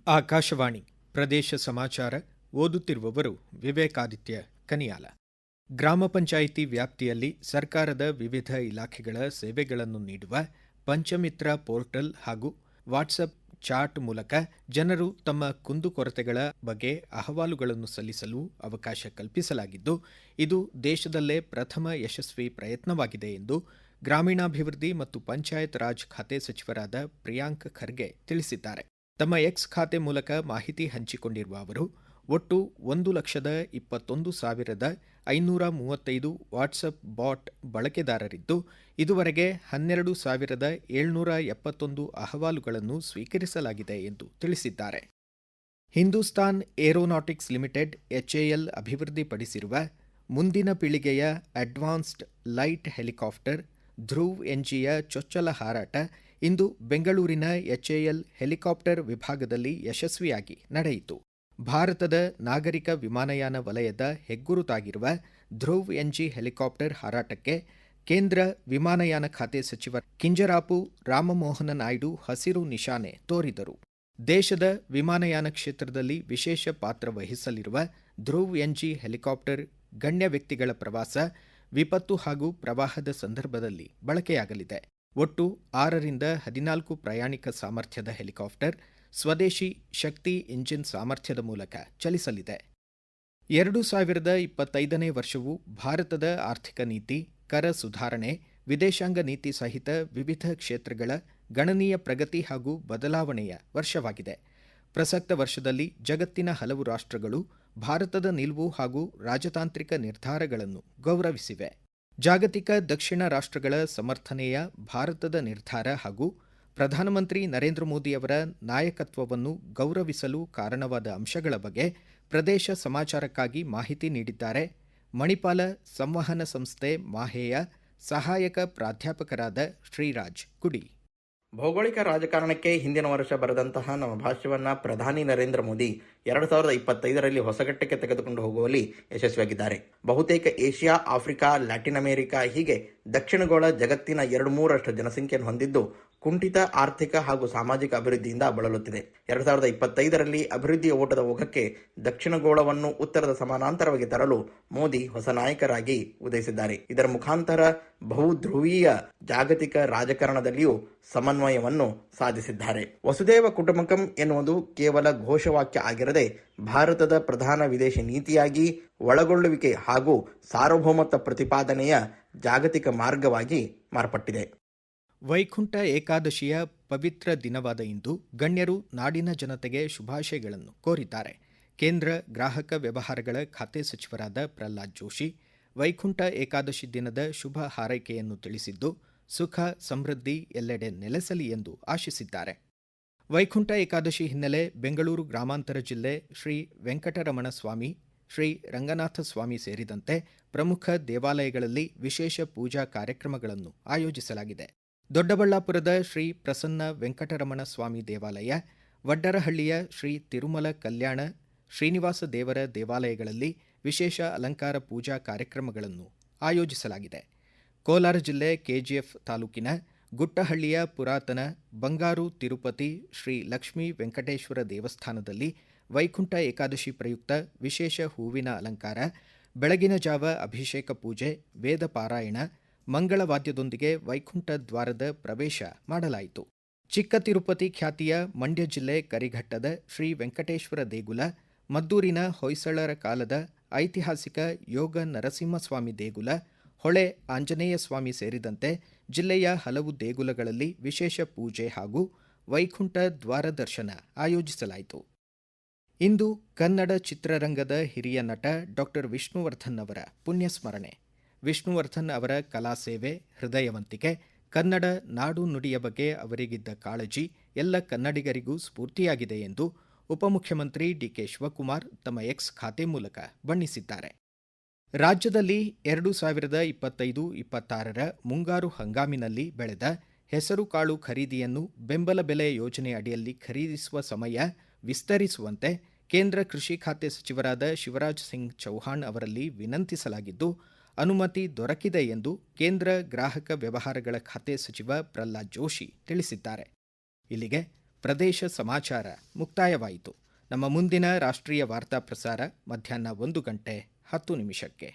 ಆಕಾಶವಾಣಿ ಪ್ರದೇಶ ಸಮಾಚಾರ ಓದುತ್ತಿರುವವರು ವಿವೇಕಾದಿತ್ಯ ಕನಿಯಾಲ. ಗ್ರಾಮ ಪಂಚಾಯಿತಿ ವ್ಯಾಪ್ತಿಯಲ್ಲಿ ಸರ್ಕಾರದ ವಿವಿಧ ಇಲಾಖೆಗಳ ಸೇವೆಗಳನ್ನು ನೀಡುವ ಪಂಚಮಿತ್ರ ಪೋರ್ಟಲ್ ಹಾಗೂ ವಾಟ್ಸಪ್ ಚಾಟ್ ಮೂಲಕ ಜನರು ತಮ್ಮ ಕುಂದುಕೊರತೆಗಳ ಬಗ್ಗೆ ಅಹವಾಲುಗಳನ್ನು ಸಲ್ಲಿಸಲು ಅವಕಾಶ ಕಲ್ಪಿಸಲಾಗಿದ್ದು, ಇದು ದೇಶದಲ್ಲೇ ಪ್ರಥಮ ಯಶಸ್ವಿ ಪ್ರಯತ್ನವಾಗಿದೆ ಎಂದು ಗ್ರಾಮೀಣಾಭಿವೃದ್ಧಿ ಮತ್ತು ಪಂಚಾಯತ್ ರಾಜ್ ಖಾತೆ ಸಚಿವರಾದ ಪ್ರಿಯಾಂಕ್ ಖರ್ಗೆ ತಿಳಿಸಿದ್ದಾರೆ. ತಮ್ಮ ಎಕ್ಸ್ ಖಾತೆ ಮೂಲಕ ಮಾಹಿತಿ ಹಂಚಿಕೊಂಡಿರುವ ಅವರು, ಒಟ್ಟು 1,21,535 ವಾಟ್ಸಪ್ ಬಾಟ್ ಬಳಕೆದಾರರಿದ್ದು, ಇದುವರೆಗೆ 12,771 ಅಹವಾಲುಗಳನ್ನು ಸ್ವೀಕರಿಸಲಾಗಿದೆ ಎಂದು ತಿಳಿಸಿದ್ದಾರೆ. ಹಿಂದೂಸ್ತಾನ್ ಏರೋನಾಟಿಕ್ಸ್ ಲಿಮಿಟೆಡ್ ಎಚ್ಎಎಲ್ ಅಭಿವೃದ್ಧಿಪಡಿಸಿರುವ ಮುಂದಿನ ಪೀಳಿಗೆಯ ಅಡ್ವಾನ್ಸ್ಡ್ ಲೈಟ್ ಹೆಲಿಕಾಪ್ಟರ್ ಧ್ರುವ್ ಎನ್ಜಿಯ ಚೊಚ್ಚಲ ಹಾರಾಟ ಇಂದು ಬೆಂಗಳೂರಿನ ಎಚ್ಎಎಲ್ ಹೆಲಿಕಾಪ್ಟರ್ ವಿಭಾಗದಲ್ಲಿ ಯಶಸ್ವಿಯಾಗಿ ನಡೆಯಿತು. ಭಾರತದ ನಾಗರಿಕ ವಿಮಾನಯಾನ ವಲಯದ ಹೆಗ್ಗುರುತಾಗಿರುವ ಧ್ರುವ್ ಎನ್ಜಿ ಹೆಲಿಕಾಪ್ಟರ್ ಹಾರಾಟಕ್ಕೆ ಕೇಂದ್ರ ವಿಮಾನಯಾನ ಖಾತೆ ಸಚಿವ ಕಿಂಜರಾಪು ರಾಮಮೋಹನ ನಾಯ್ಡು ಹಸಿರು ನಿಶಾನೆ ತೋರಿದರು. ದೇಶದ ವಿಮಾನಯಾನ ಕ್ಷೇತ್ರದಲ್ಲಿ ವಿಶೇಷ ಪಾತ್ರ ವಹಿಸಲಿರುವ ಧ್ರುವ್ ಎನ್ಜಿ ಹೆಲಿಕಾಪ್ಟರ್ ಗಣ್ಯ ವ್ಯಕ್ತಿಗಳ ಪ್ರವಾಸ, ವಿಪತ್ತು ಹಾಗೂ ಪ್ರವಾಹದ ಸಂದರ್ಭದಲ್ಲಿ ಬಳಕೆಯಾಗಲಿದೆ. ಒಟ್ಟು 6ರಿಂದ 14 ಪ್ರಯಾಣಿಕ ಸಾಮರ್ಥ್ಯದ ಹೆಲಿಕಾಪ್ಟರ್ ಸ್ವದೇಶಿ ಶಕ್ತಿ ಇಂಜಿನ್ ಸಾಮರ್ಥ್ಯದ ಮೂಲಕ ಚಲಿಸಲಿದೆ. 2025ನೇ ವರ್ಷವು ಭಾರತದ ಆರ್ಥಿಕ ನೀತಿ, ಕರ ಸುಧಾರಣೆ, ವಿದೇಶಾಂಗ ನೀತಿ ಸಹಿತ ವಿವಿಧ ಕ್ಷೇತ್ರಗಳ ಗಣನೀಯ ಪ್ರಗತಿ ಹಾಗೂ ಬದಲಾವಣೆಯ ವರ್ಷವಾಗಿದೆ. ಪ್ರಸಕ್ತ ವರ್ಷದಲ್ಲಿ ಜಗತ್ತಿನ ಹಲವು ರಾಷ್ಟ್ರಗಳು ಭಾರತದ ನಿಲುವು ಹಾಗೂ ರಾಜತಾಂತ್ರಿಕ ನಿರ್ಧಾರಗಳನ್ನು ಗೌರವಿಸಿವೆ. ಜಾಗತಿಕ ದಕ್ಷಿಣ ರಾಷ್ಟ್ರಗಳ ಸಮರ್ಥನೆಯ ಭಾರತದ ನಿರ್ಧಾರ ಹಾಗೂ ಪ್ರಧಾನಮಂತ್ರಿ ನರೇಂದ್ರ ಮೋದಿಯವರ ನಾಯಕತ್ವವನ್ನು ಗೌರವಿಸಲು ಕಾರಣವಾದ ಅಂಶಗಳ ಬಗ್ಗೆ ಪ್ರದೇಶ ಸಮಾಚಾರಕ್ಕಾಗಿ ಮಾಹಿತಿ ನೀಡಿದ್ದಾರೆ ಮಣಿಪಾಲ ಸಂವಹನ ಸಂಸ್ಥೆ ಮಾಹೆಯ ಸಹಾಯಕ ಪ್ರಾಧ್ಯಾಪಕರಾದ ಶ್ರೀರಾಜ್ ಗುಡಿ. ಭೌಗೋಳಿಕ ರಾಜಕಾರಣಕ್ಕೆ ಹಿಂದಿನ ವರ್ಷ ಬರೆದಂತಹ ನಮ್ಮ ಭಾಷ್ಯವನ್ನು ಪ್ರಧಾನಿ ನರೇಂದ್ರ ಮೋದಿ 2025ರಲ್ಲಿ ಹೊಸಗಟ್ಟಕ್ಕೆ ತೆಗೆದುಕೊಂಡು ಹೋಗುವಲ್ಲಿ ಯಶಸ್ವಿಯಾಗಿದ್ದಾರೆ. ಬಹುತೇಕ ಏಷ್ಯಾ, ಆಫ್ರಿಕಾ, ಲ್ಯಾಟಿನ್ ಅಮೆರಿಕ ಹೀಗೆ ದಕ್ಷಿಣಗೋಳ ಜಗತ್ತಿನ 2/3 ಜನಸಂಖ್ಯೆಯನ್ನು ಹೊಂದಿದ್ದು ಕುಂಠಿತ ಆರ್ಥಿಕ ಹಾಗೂ ಸಾಮಾಜಿಕ ಅಭಿವೃದ್ಧಿಯಿಂದ ಬಳಲುತ್ತಿದೆ. 2025ರಲ್ಲಿ ಅಭಿವೃದ್ಧಿಯ ಓಟದ ಓಘಕ್ಕೆ ದಕ್ಷಿಣಗೋಳವನ್ನು ಉತ್ತರದ ಸಮಾನಾಂತರವಾಗಿ ತರಲು ಮೋದಿ ಹೊಸ ನಾಯಕರಾಗಿ ಉದಯಿಸಿದ್ದಾರೆ. ಇದರ ಮುಖಾಂತರ ಬಹುಧ್ರುವೀಯ ಜಾಗತಿಕ ರಾಜಕಾರಣದಲ್ಲಿಯೂ ಸಮನ್ವಯವನ್ನು ಸಾಧಿಸಿದ್ದಾರೆ. ವಸುದೇವ ಕುಟುಂಬಕಂ ಎನ್ನುವುದು ಕೇವಲ ಘೋಷವಾಕ್ಯ ಆಗಿರದೆ ಭಾರತದ ಪ್ರಧಾನ ವಿದೇಶಿ ನೀತಿಯಾಗಿ, ಒಳಗೊಳ್ಳುವಿಕೆ ಹಾಗೂ ಸಾರ್ವಭೌಮತ್ವ ಪ್ರತಿಪಾದನೆಯ ಜಾಗತಿಕ ಮಾರ್ಗವಾಗಿ ಮಾರ್ಪಟ್ಟಿದೆ. ವೈಕುಂಠ ಏಕಾದಶಿಯ ಪವಿತ್ರ ದಿನವಾದ ಇಂದು ಗಣ್ಯರು ನಾಡಿನ ಜನತೆಗೆ ಶುಭಾಶಯಗಳನ್ನು ಕೋರಿದ್ದಾರೆ. ಕೇಂದ್ರ ಗ್ರಾಹಕ ವ್ಯವಹಾರಗಳ ಖಾತೆ ಸಚಿವರಾದ ಪ್ರಹ್ಲಾದ್ ಜೋಶಿ ವೈಕುಂಠ ಏಕಾದಶಿ ದಿನದ ಶುಭ ಹಾರೈಕೆಯನ್ನು ತಿಳಿಸಿದ್ದು, ಸುಖ ಸಮೃದ್ಧಿ ಎಲ್ಲೆಡೆ ನೆಲೆಸಲಿ ಎಂದು ಆಶಿಸಿದ್ದಾರೆ. ವೈಕುಂಠ ಏಕಾದಶಿ ಹಿನ್ನೆಲೆ ಬೆಂಗಳೂರು ಗ್ರಾಮಾಂತರ ಜಿಲ್ಲೆ ಶ್ರೀ ವೆಂಕಟರಮಣ ಸ್ವಾಮಿ, ಶ್ರೀ ರಂಗನಾಥ ಸ್ವಾಮಿ ಸೇರಿದಂತೆ ಪ್ರಮುಖ ದೇವಾಲಯಗಳಲ್ಲಿ ವಿಶೇಷ ಪೂಜಾ ಕಾರ್ಯಕ್ರಮಗಳನ್ನು ಆಯೋಜಿಸಲಾಗಿದೆ. ದೊಡ್ಡಬಳ್ಳಾಪುರದ ಶ್ರೀ ಪ್ರಸನ್ನ ವೆಂಕಟರಮಣ ಸ್ವಾಮಿ ದೇವಾಲಯ, ವಡ್ಡರಹಳ್ಳಿಯ ಶ್ರೀ ತಿರುಮಲ ಕಲ್ಯಾಣ ಶ್ರೀನಿವಾಸ ದೇವರ ದೇವಾಲಯಗಳಲ್ಲಿ ವಿಶೇಷ ಅಲಂಕಾರ ಪೂಜಾ ಕಾರ್ಯಕ್ರಮಗಳನ್ನು ಆಯೋಜಿಸಲಾಗಿದೆ. ಕೋಲಾರ ಜಿಲ್ಲೆ ಕೆಜಿಎಫ್ ತಾಲೂಕಿನ ಗುಟ್ಟಹಳ್ಳಿಯ ಪುರಾತನ ಬಂಗಾರು ತಿರುಪತಿ ಶ್ರೀ ಲಕ್ಷ್ಮೀ ವೆಂಕಟೇಶ್ವರ ದೇವಸ್ಥಾನದಲ್ಲಿ ವೈಕುಂಠ ಏಕಾದಶಿ ಪ್ರಯುಕ್ತ ವಿಶೇಷ ಹೂವಿನ ಅಲಂಕಾರ, ಬೆಳಗಿನ ಜಾವ ಅಭಿಷೇಕ ಪೂಜೆ, ವೇದ ಪಾರಾಯಣ, ಮಂಗಳವಾದ್ಯದೊಂದಿಗೆ ವೈಕುಂಠ ದ್ವಾರದ ಪ್ರವೇಶ ಮಾಡಲಾಯಿತು. ಚಿಕ್ಕ ತಿರುಪತಿ ಖ್ಯಾತಿಯ ಮಂಡ್ಯ ಜಿಲ್ಲೆ ಕರಿಘಟ್ಟದ ಶ್ರೀ ವೆಂಕಟೇಶ್ವರ ದೇಗುಲ, ಮದ್ದೂರಿನ ಹೊಯ್ಸಳರ ಕಾಲದ ಐತಿಹಾಸಿಕ ಯೋಗ ನರಸಿಂಹಸ್ವಾಮಿ ದೇಗುಲ, ಹೊಳೆ ಆಂಜನೇಯ ಸ್ವಾಮಿ ಸೇರಿದಂತೆ ಜಿಲ್ಲೆಯ ಹಲವು ದೇಗುಲಗಳಲ್ಲಿ ವಿಶೇಷ ಪೂಜೆ ಹಾಗೂ ವೈಕುಂಠ ದ್ವಾರ ದರ್ಶನ ಆಯೋಜಿಸಲಾಯಿತು. ಇಂದು ಕನ್ನಡ ಚಿತ್ರರಂಗದ ಹಿರಿಯ ನಟ ಡಾ ವಿಷ್ಣುವರ್ಧನ್ ಅವರ ಪುಣ್ಯಸ್ಮರಣೆ. ವಿಷ್ಣುವರ್ಧನ್ ಅವರ ಕಲಾ ಸೇವೆ, ಹೃದಯವಂತಿಕೆ, ಕನ್ನಡ ನಾಡು ನುಡಿಯ ಬಗ್ಗೆ ಅವರಿಗಿದ್ದ ಕಾಳಜಿ ಎಲ್ಲ ಕನ್ನಡಿಗರಿಗೂ ಸ್ಫೂರ್ತಿಯಾಗಿದೆ ಎಂದು ಉಪಮುಖ್ಯಮಂತ್ರಿ ಡಿಕೆ ಶಿವಕುಮಾರ್ ತಮ್ಮ ಎಕ್ಸ್ ಖಾತೆ ಮೂಲಕ ಬಣ್ಣಿಸಿದ್ದಾರೆ. ರಾಜ್ಯದಲ್ಲಿ 2025-26ರ ಮುಂಗಾರು ಹಂಗಾಮಿನಲ್ಲಿ ಬೆಳೆದ ಹೆಸರುಕಾಳು ಖರೀದಿಯನ್ನು ಬೆಂಬಲ ಬೆಲೆ ಯೋಜನೆ ಅಡಿಯಲ್ಲಿ ಖರೀದಿಸುವ ಸಮಯ ವಿಸ್ತರಿಸುವಂತೆ ಕೇಂದ್ರ ಕೃಷಿ ಖಾತೆ ಸಚಿವರಾದ ಶಿವರಾಜ್ ಸಿಂಗ್ ಚೌಹಾಣ್ ಅವರಲ್ಲಿ ವಿನಂತಿಸಲಾಗಿದ್ದು, ಅನುಮತಿ ದೊರಕಿದೆ ಎಂದು ಕೇಂದ್ರ ಗ್ರಾಹಕ ವ್ಯವಹಾರಗಳ ಖಾತೆ ಸಚಿವ ಪ್ರಹ್ಲಾದ್ ಜೋಶಿ ತಿಳಿಸಿದ್ದಾರೆ. ಇಲ್ಲಿಗೆ ಪ್ರದೇಶ ಸಮಾಚಾರ ಮುಕ್ತಾಯವಾಯಿತು. ನಮ್ಮ ಮುಂದಿನ ರಾಷ್ಟ್ರೀಯ ವಾರ್ತಾ ಪ್ರಸಾರ ಮಧ್ಯಾಹ್ನ 1:10 ನಿಮಿಷಕ್ಕೆ.